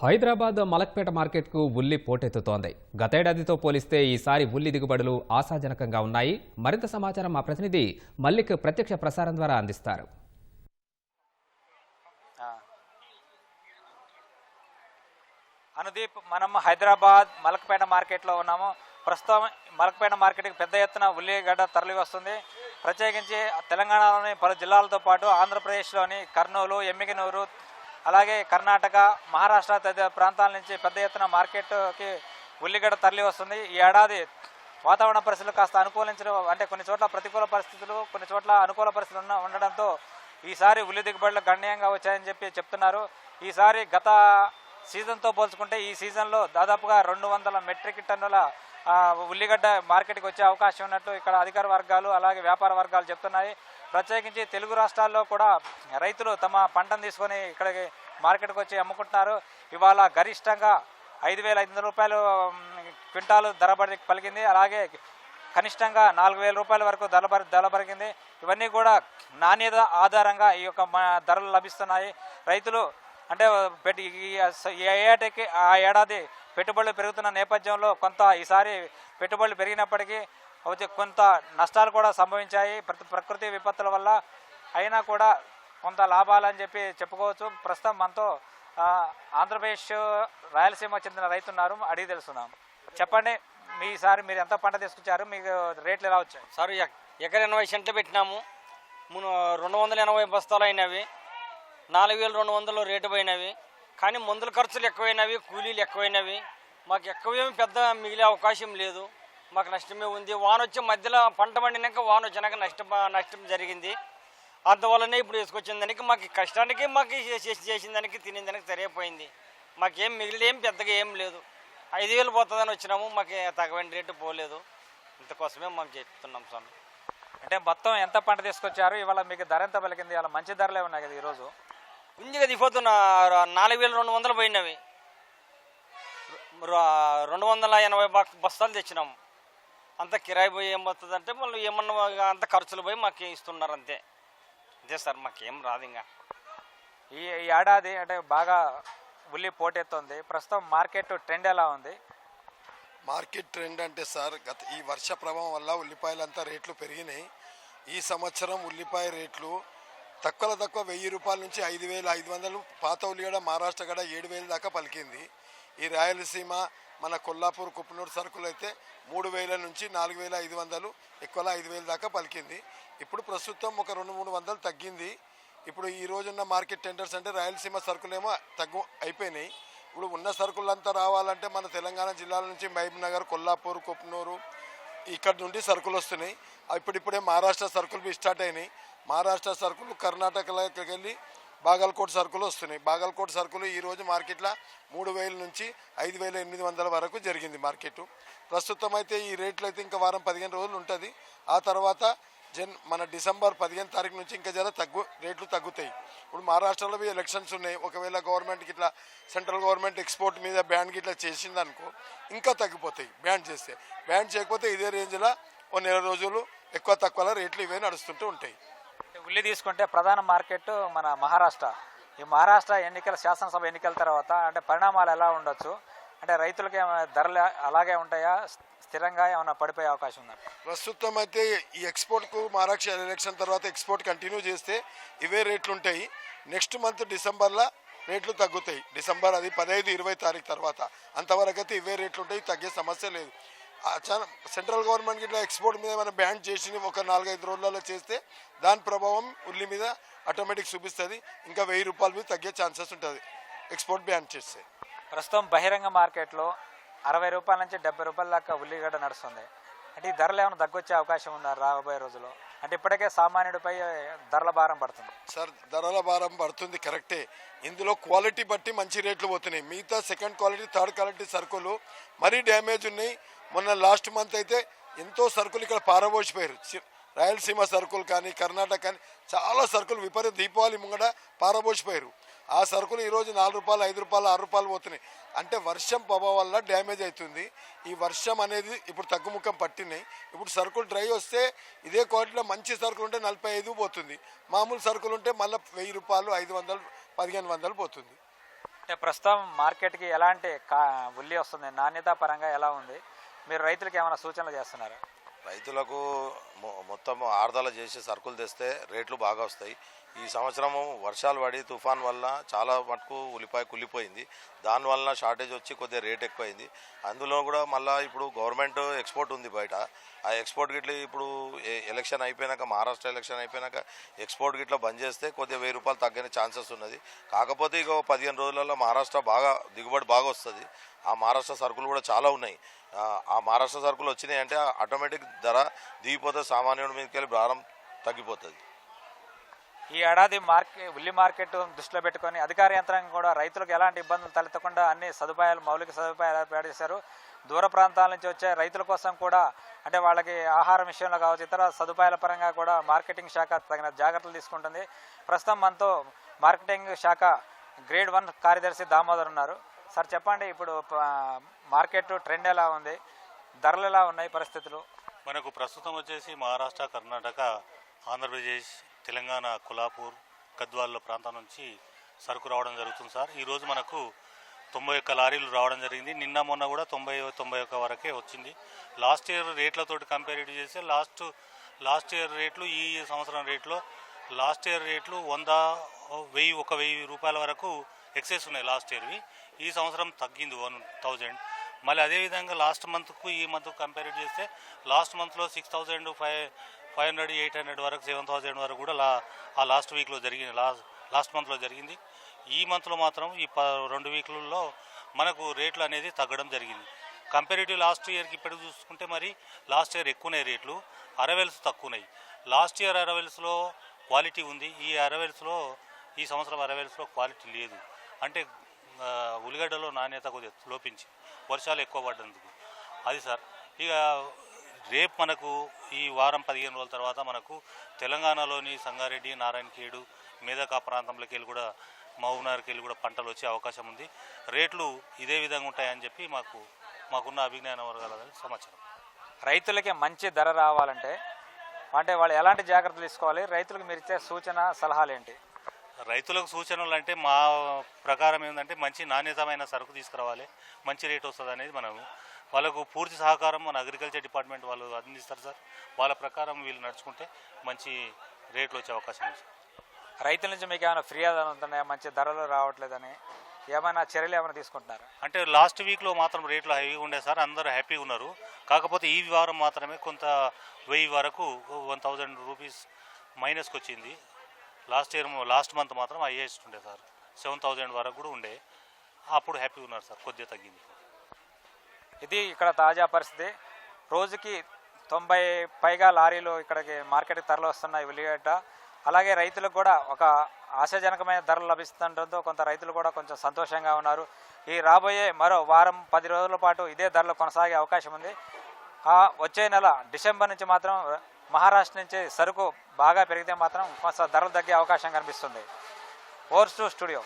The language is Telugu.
హైదరాబాద్ మలక్పేట మార్కెట్కు ఉల్లి పోటెత్తుతోంది. గతేడాదితో పోలిస్తే ఈసారి ఉల్లి దిగుబడులు ఆశాజనకంగా ఉన్నాయి. మరింత సమాచారం మా ప్రతినిధి మల్లిక్ ప్రత్యక్ష ప్రసారం ద్వారా అందిస్తారు. అనుదీప్, మనం హైదరాబాద్ మలక్పేట మార్కెట్లో ఉన్నాము. ప్రస్తుతం మలక్పేట మార్కెట్కి పెద్ద ఎత్తున ఉల్లిగడ్డ తరలి వస్తుంది. ప్రత్యేకించి తెలంగాణలోని పలు జిల్లాలతో పాటు ఆంధ్రప్రదేశ్లోని కర్నూలు, ఎమ్మిగనూరు, అలాగే కర్ణాటక, మహారాష్ట్ర తదితర ప్రాంతాల నుంచి పెద్ద ఎత్తున మార్కెట్కి ఉల్లిగడ్డ తరలి వస్తుంది. ఈ ఏడాది వాతావరణ పరిస్థితులు కాస్త అనుకూలించడం, అంటే కొన్ని చోట్ల ప్రతికూల పరిస్థితులు, కొన్ని చోట్ల అనుకూల పరిస్థితులు ఉండడంతో ఈసారి ఉల్లి దిగుబడులు గణనీయంగా వచ్చాయని చెప్తున్నారు. ఈసారి గత సీజన్తో పోల్చుకుంటే ఈ సీజన్లో దాదాపుగా 200 మెట్రిక్ టన్నుల ఉల్లిగడ్డ మార్కెట్కి వచ్చే అవకాశం ఉన్నట్టు ఇక్కడ అధికార వర్గాలు అలాగే వ్యాపార వర్గాలు చెప్తున్నాయి. ప్రత్యేకించి తెలుగు రాష్ట్రాల్లో కూడా రైతులు తమ పంటను తీసుకొని ఇక్కడికి మార్కెట్కి వచ్చి అమ్ముకుంటున్నారు. ఇవాళ గరిష్టంగా 5,500 రూపాయలు క్వింటాలు ధర పలికింది. అలాగే కనిష్టంగా 4,000 రూపాయల వరకు ధర పలికింది. ఇవన్నీ కూడా నాణ్యత ఆధారంగా ఈ యొక్క ధరలు లభిస్తున్నాయి. రైతులు అంటే ఆ ఏడాది పెట్టుబడులు పెరుగుతున్న నేపథ్యంలో కొంత ఈసారి పెట్టుబడులు పెరిగినప్పటికీ కొంత నష్టాలు కూడా సంభవించాయి ప్రకృతి విపత్తుల వల్ల. అయినా కూడా కొంత లాభాలని చెప్పుకోవచ్చు. ప్రస్తుతం మనతో ఆంధ్రప్రదేశ్ రాయలసీమ చెందిన రైతున్నారు, అడిగి తెలుస్తున్నాం. చెప్పండి, ఈసారి మీరు ఎంత పంట తీసుకొచ్చారు, మీకు రేట్లు ఎలా వచ్చాయి? సార్ ఎకర 80 సెంట్లు పెట్టినాము. 280 బస్తాలు అయినవి, 4,200 రేటు పోయినవి. కానీ మందుల ఖర్చులు ఎక్కువైనవి, కూలీలు ఎక్కువైనవి. మాకు ఎక్కువేమి పెద్ద మిగిలే అవకాశం లేదు. మాకు నష్టమే ఉంది. వాన వచ్చి మధ్యలో పంట పండినాక వాన వచ్చినాక నష్టం జరిగింది. అందువల్లనే ఇప్పుడు వేసుకొచ్చిన దానికి మాకు కష్టానికి మాకు చేసిన దానికి తినే దానికి సరిపోయింది. మాకేం మిగిలిదేం పెద్దగా ఏం లేదు. 5,000 పోతుందని వచ్చినాము. మాకు తగ్గని రేటు పోలేదు. ఇంతకోసమే మేము చెప్తున్నాం సార్. అంటే మొత్తం ఎంత పంట తీసుకొచ్చారు? ఇవాళ మీకు ధర ఎంత పలికింది? అలా మంచి ధరలే ఉన్నాయి కదా ఈరోజు. ఇంజిగా దిగిపోతున్న 4,200 పోయినవి. 280 బస్తాలు తెచ్చినాము. అంత కిరాయి పోయి ఏం పోతుంది అంటే మళ్ళీ ఏమన్నా అంత ఖర్చులు పోయి మాకు ఇస్తున్నారు. అంతే సార్, మాకేం రాదు. ఇంకా ఈ ఏడాది అంటే బాగా ఉల్లి పోటెత్తుంది. ప్రస్తుతం మార్కెట్ ట్రెండ్ ఎలా ఉంది? మార్కెట్ ట్రెండ్ అంటే సార్, ఈ వర్ష ప్రభావం వల్ల ఉల్లిపాయలంతా రేట్లు పెరిగినాయి. ఈ సంవత్సరం ఉల్లిపాయ రేట్లు తక్కువ 1,000 రూపాయల నుంచి 5,500. పాత ఉల్లిగడ మహారాష్ట్ర గడ 7,000 దాకా పలికింది. ఈ రాయలసీమ మన కొల్లాపూర్, కుప్పనూరు సరుకులు అయితే 3,000 నుంచి 4,500, ఎక్కువలా 5,000 దాకా పలికింది. ఇప్పుడు ప్రస్తుతం ఒక 200-300 తగ్గింది. ఇప్పుడు ఈ రోజున్న మార్కెట్ టెండర్స్ అంటే రాయలసీమ సరుకులేమో అయిపోయినాయి. ఇప్పుడు ఉన్న సరుకులంతా రావాలంటే మన తెలంగాణ జిల్లాల నుంచి మహబూబ్ నగర్, కొల్లాపూర్, కుప్పనూరు ఇక్కడ నుండి సరుకులు వస్తున్నాయి. ఇప్పుడిప్పుడే మహారాష్ట్ర సరుకులు స్టార్ట్ అయినాయి. మహారాష్ట్ర సరుకులు కర్ణాటకలోకి వెళ్ళి బాగల్కోట్ సరుకులు వస్తున్నాయి. బాగల్కోట్ సరుకులు ఈరోజు మార్కెట్లో 3,000 నుంచి 5,800 వరకు జరిగింది మార్కెట్. ప్రస్తుతం అయితే ఈ రేట్లు అయితే ఇంకా వారం 15 రోజులు ఉంటుంది. ఆ తర్వాత మన డిసెంబర్ 15 తారీఖు నుంచి ఇంకా రేట్లు తగ్గుతాయి. ఇప్పుడు మహారాష్ట్రలో ఎలక్షన్స్ ఉన్నాయి. ఒకవేళ గవర్నమెంట్కి ఇట్లా సెంట్రల్ గవర్నమెంట్ ఎక్స్పోర్ట్ మీద బ్యాన్ ఇట్లా చేసిందనుకో ఇంకా తగ్గిపోతాయి. బ్యాన్ చేయకపోతే ఇదే రేంజ్లో ఓ నెల రోజులు ఎక్కువ తక్కువ రేట్లు ఇవే నడుస్తుంటూ ఉంటాయి. ఉల్లి తీసుకుంటే ప్రధాన మార్కెట్ మన మహారాష్ట్ర. ఈ మహారాష్ట్ర శాసనసభ ఎన్నికల తర్వాత అంటే పరిణామాలు ఎలా ఉండొచ్చు? అంటే రైతులకి ధరలు అలాగే ఉంటాయా, స్థిరంగా ఏమైనా పడిపోయే అవకాశం ఉందా? ప్రస్తుతం అయితే ఈ ఎక్స్పోర్ట్కు మహారాష్ట్ర ఎలక్షన్ తర్వాత ఎక్స్పోర్ట్ కంటిన్యూ చేస్తే ఇవే రేట్లు ఉంటాయి. నెక్స్ట్ మంత్ డిసెంబర్లో రేట్లు తగ్గుతాయి. డిసెంబర్ అది 15-20 తారీఖు తర్వాత అంతవరకు అయితే ఇవే రేట్లు ఉంటాయి. తగ్గే సమస్య లేదు. సెంట్రల్ గవర్నమెంట్ ఇట్లా ఎక్స్పోర్ట్ మీద మనం బ్యాన్ చేసి ఒక 4-5 రోజులలో చేస్తే దాని ప్రభావం ఉల్లి మీద ఆటోమేటిక్ చూపిస్తుంది. ఇంకా 1,000 రూపాయల మీద తగ్గే ఛాన్సెస్ ఉంటుంది ఎక్స్పోర్ట్ బ్యాన్ చేస్తే. ప్రస్తుతం బహిరంగ మార్కెట్లో 60 రూపాయల నుంచి 70 రూపాయల దాకా ఉల్లిగడ్డ నడుస్తుంది. అంటే ఈ ధరలు ఏమైనా తగ్గొచ్చే అవకాశం ఉందా రాబోయే రోజుల్లో? అంటే ఇప్పటికే సామాన్యుడిపై ధరల భారం పడుతుంది. సార్, ధరల భారం పడుతుంది కరెక్టే. ఇందులో క్వాలిటీ బట్టి మంచి రేట్లు పోతున్నాయి. మిగతా సెకండ్ క్వాలిటీ, థర్డ్ క్వాలిటీ సరుకులు మరీ డ్యామేజ్ ఉన్నాయి. మొన్న లాస్ట్ మంత్ అయితే ఎంతో సరుకులు ఇక్కడ పారబోసిపోయారు. రాయలసీమ సరుకులు కానీ, కర్ణాటక కానీ చాలా సరుకులు విపరీత దీపావళి ముంగడ పారబోసిపోయారు. ఆ సరుకులు ఈరోజు 4 రూపాయలు, 5 రూపాయలు, 6 రూపాయలు పోతున్నాయి. అంటే వర్షం ప్రభావం వల్ల డ్యామేజ్ అవుతుంది. ఈ వర్షం అనేది ఇప్పుడు తగ్గుముఖం పట్టినాయి. ఇప్పుడు సరుకులు డ్రై వస్తే ఇదే క్వాలిటీలో మంచి సరుకులు ఉంటే 45 పోతుంది. మామూలు సరుకులు ఉంటే మళ్ళీ 1,000 రూపాయలు, 500, 1,500 పోతుంది. అంటే ప్రస్తుతం మార్కెట్కి ఎలాంటి ఉల్లి వస్తుంది, నాణ్యత పరంగా ఎలా ఉంది, మీరు రైతులకు ఏమైనా సూచనలు చేస్తున్నారా? రైతులకు మొత్తం ఆర్దాల చేసి సరుకులు తెస్తే రేట్లు బాగా వస్తాయి. ఈ సంవత్సరము వర్షాలు పడి తుఫాన్ వల్ల చాలా మటుకు ఉల్లిపాయ కుళ్ళిపోయింది. దానివల్ల షార్టేజ్ వచ్చి కొద్దిగా రేట్ ఎక్కువైంది. అందులో కూడా మళ్ళీ ఇప్పుడు గవర్నమెంట్ ఎక్స్పోర్ట్ ఉంది బయట. ఆ ఎక్స్పోర్ట్ గిట్ల ఇప్పుడు ఎలక్షన్ అయిపోయినాక, మహారాష్ట్ర ఎలక్షన్ అయిపోయినాక ఎక్స్పోర్ట్ గిట్ల బంద్ చేస్తే కొద్దిగా 1000 రూపాయలు తగ్గిన ఛాన్సెస్ ఉన్నది. కాకపోతే ఇక 15 రోజులలో మహారాష్ట్ర బాగా దిగుబడి బాగా వస్తుంది. ఆ మహారాష్ట్ర సరుకులు కూడా చాలా ఉన్నాయి. ఆ మహారాష్ట్ర సరుకులు వచ్చినాయి అంటే ఆటోమేటిక్ ధర దిగిపోతే సామాన్యుడి మీదకి వెళ్ళి భారం తగ్గిపోతుంది. ఈ ఏడాది ఉల్లి మార్కెట్ దృష్టిలో పెట్టుకొని అధికార యంత్రాంగం కూడా రైతులకు ఎలాంటి ఇబ్బందులు తలెత్తకుండా అన్ని సదుపాయాలు, మౌలిక సదుపాయాలు ఏర్పాటు చేశారు. దూర ప్రాంతాల నుంచి వచ్చే రైతుల కోసం కూడా, అంటే వాళ్ళకి ఆహారం విషయంలో కావచ్చు, ఇతర సదుపాయాల పరంగా కూడా మార్కెటింగ్ శాఖ తగిన జాగ్రత్తలు తీసుకుంటుంది. ప్రస్తుతం మనతో మార్కెటింగ్ శాఖ గ్రేడ్ 1 కార్యదర్శి దామోదర్ ఉన్నారు. సార్ చెప్పండి, ఇప్పుడు మార్కెట్ ట్రెండ్ ఎలా ఉంది, ధరలు ఎలా ఉన్నాయి, పరిస్థితులు? మనకు ప్రస్తుతం వచ్చేసి మహారాష్ట్ర, కర్ణాటక, ఆంధ్రప్రదేశ్, తెలంగాణ, కొల్హాపూర్, గద్వాల ప్రాంతం నుంచి సరుకు రావడం జరుగుతుంది సార్. ఈరోజు మనకు 91 లారీలు రావడం జరిగింది. నిన్న మొన్న కూడా 90-91 వరకే వచ్చింది. లాస్ట్ ఇయర్ రేట్లతోటి కంపేరిటివ్ చేస్తే లాస్ట్ ఇయర్ రేట్లు ఈ సంవత్సరం రేట్లో లాస్ట్ ఇయర్ రేట్లు 1,000 రూపాయల వరకు ఎక్సెస్ ఉన్నాయి లాస్ట్ ఇయర్వి. ఈ సంవత్సరం తగ్గింది 1,000. మళ్ళీ అదేవిధంగా లాస్ట్ మంత్కు ఈ మంత్కు కంపేర్ చేస్తే లాస్ట్ మంత్లో 6,500, 800 వరకు, 7,000 వరకు కూడా ఆ లాస్ట్ వీక్లో జరిగింది, లాస్ట్ మంత్లో జరిగింది. ఈ మంత్లో మాత్రం ఈ 2 వీక్లలో మనకు రేట్లు అనేది తగ్గడం జరిగింది. కంపారిటివ్ లాస్ట్ ఇయర్కి ఇప్పటికి చూసుకుంటే మరి లాస్ట్ ఇయర్ ఎక్కువనే రేట్లు, అరవెల్స్ తక్కువన్నాయి. లాస్ట్ ఇయర్ అరవెల్స్లో క్వాలిటీ ఉంది, ఈ సంవత్సరం అరవెల్స్లో క్వాలిటీ లేదు. అంటే ఉల్లిగడ్డలో నాణ్యత కొద్దిగా లోపించి వర్షాలు ఎక్కువ పడ్డందుకు అది సార్. ఇక రేపు మనకు ఈ వారం 15 రోజుల తర్వాత మనకు తెలంగాణలోని సంగారెడ్డి, నారాయణఖేడు, మేదక ప్రాంతంలోకి వెళ్ళి కూడా, మహబూబ్నగర్కి వెళ్ళి కూడా పంటలు వచ్చే అవకాశం ఉంది. రేట్లు ఇదే విధంగా ఉంటాయని చెప్పి మాకున్న అభిజ్ఞాన వర్గాల సమాచారం. రైతులకి మంచి ధర రావాలంటే అంటే వాళ్ళు ఎలాంటి జాగ్రత్తలు తీసుకోవాలి, రైతులకు మీరు ఇచ్చే సూచన, సలహాలు ఏంటి? రైతులకు సూచనలు అంటే మా ప్రకారం ఏంటంటే మంచి నాణ్యతమైన సరుకు తీసుకురావాలి, మంచి రేట్ వస్తుంది అనేది వాళ్ళకు పూర్తి సహకారం మన అగ్రికల్చర్ డిపార్ట్మెంట్ వాళ్ళు అందిస్తారు సార్. వాళ్ళ ప్రకారం వీళ్ళు నడుచుకుంటే మంచి రేట్లు వచ్చే అవకాశం ఉంది. రైతుల నుంచి మీకు ఏమైనా ఫిర్యాదులు ఉంటున్నాయా, మంచి ధరలు రావట్లేదని? ఏమైనా చర్యలు ఏమైనా తీసుకుంటున్నారు? అంటే లాస్ట్ వీక్లో మాత్రం రేట్లు హైగా ఉండే సార్, అందరూ హ్యాపీగా ఉన్నారు. కాకపోతే ఈ వారం మాత్రమే కొంత 1000 వరకు 1,000 రూపీస్ మైనస్కి వచ్చింది. లాస్ట్ మంత్ మాత్రం హైయెస్ట్ ఉండే సార్, 7,000 వరకు కూడా ఉండే. అప్పుడు హ్యాపీగా ఉన్నారు సార్, కొద్దిగా తగ్గింది. ఇది ఇక్కడ తాజా పరిస్థితి. రోజుకి 90 పైగా లారీలు ఇక్కడికి మార్కెట్కి తరలి వస్తున్నాయి ఉల్లిగడ్డ. అలాగే రైతులకు కూడా ఒక ఆశాజనకమైన ధరలు లభిస్తుండటంతో కొంత రైతులు కూడా కొంచెం సంతోషంగా ఉన్నారు. ఈ రాబోయే మరో వారం 10 రోజుల పాటు ఇదే ధరలు కొనసాగే అవకాశం ఉంది. వచ్చే నెల డిసెంబర్ నుంచి మాత్రం మహారాష్ట్ర నుంచి సరుకు బాగా పెరిగితే మాత్రం కొంత ధరలు తగ్గే అవకాశం కనిపిస్తుంది. Overs to studio.